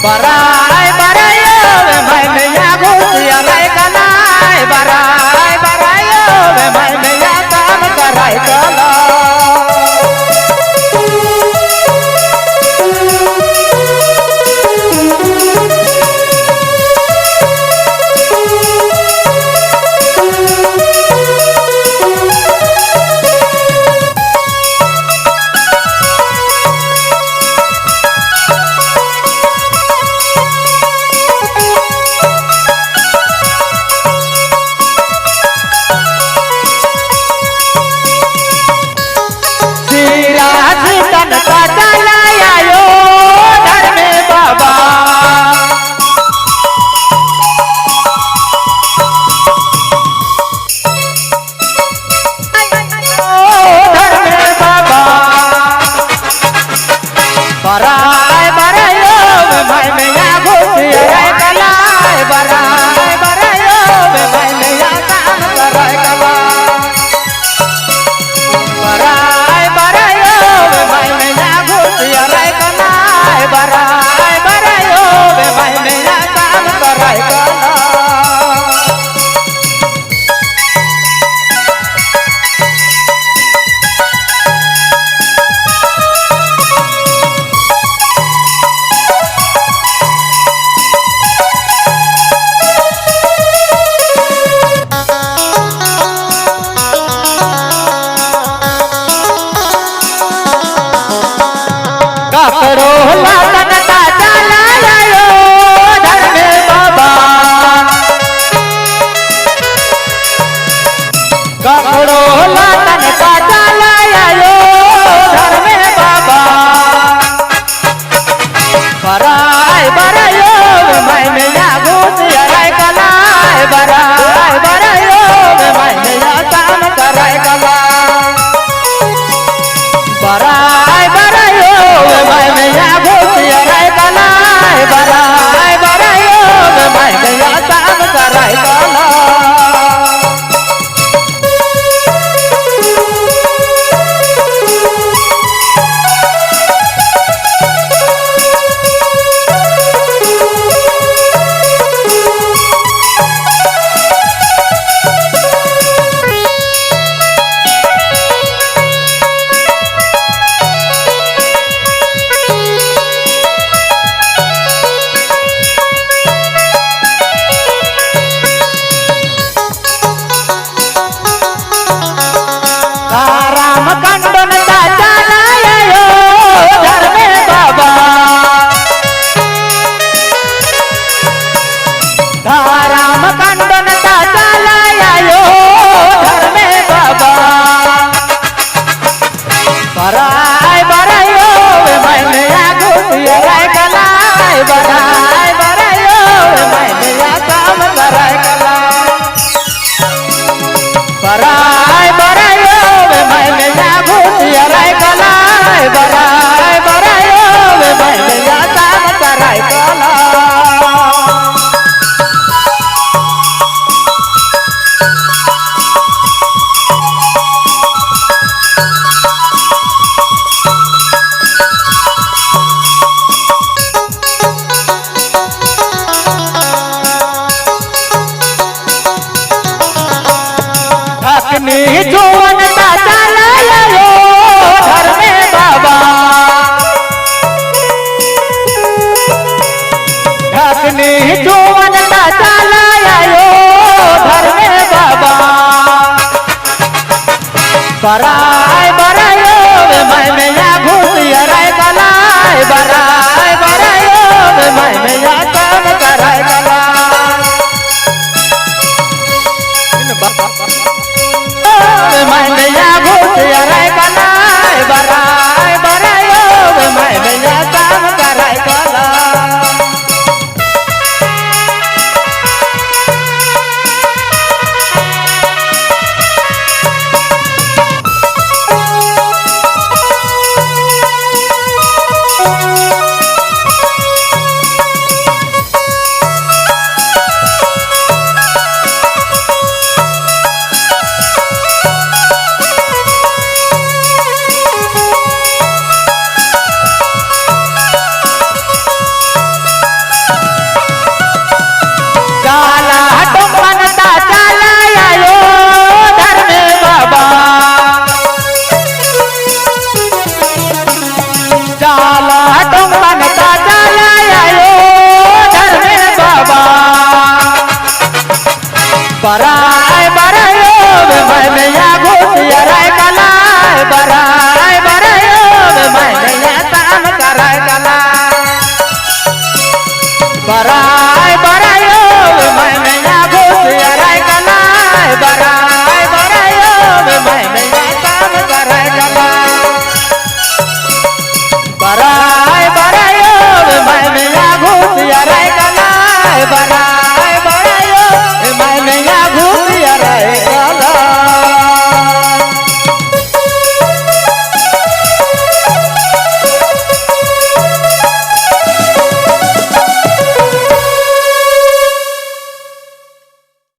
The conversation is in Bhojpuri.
बराय बरायो वे भाई मैया घुसिया लाई कलाई बराय बरायो वे भाई मैया काम कराई कला बराय बरायो वे भाई मैया घुसिया लाई कलाई बराय बरायो वे भाई मैया काम कराई कला बराय बरायो वे भाई मैया घुसिया लाई कलाई बराय बरायो वे भाई मैया काम कराई कला करो लातन का चला आयो धर में बाबा करो लातन का चला आयो धर में बाबा बराय बरायो भाई मैया घुसिया लाई कलाई बराय बरायो भाई मैया काम कराई कला बराय बरायो भाई मैया घुसिया लाई कलाई बराय बरायो भाई मैया काम कराई कला कंडन का चला आयो धर में बाबा धाराम कंडन का चला आयो धर में बाबा बराय बरायो भाई मैया घुसिया लाई कलाई बराय बरायो भाई मैया काम कराई कला बराय बरायो भाई मैया घुसिया लाई कलाई बराय बरायो भाई मैया काम कराई कला ढकनी जुवन का चला आयो धर में बाबा ढकनी जुवन का चला आयो धर में बाबा बरा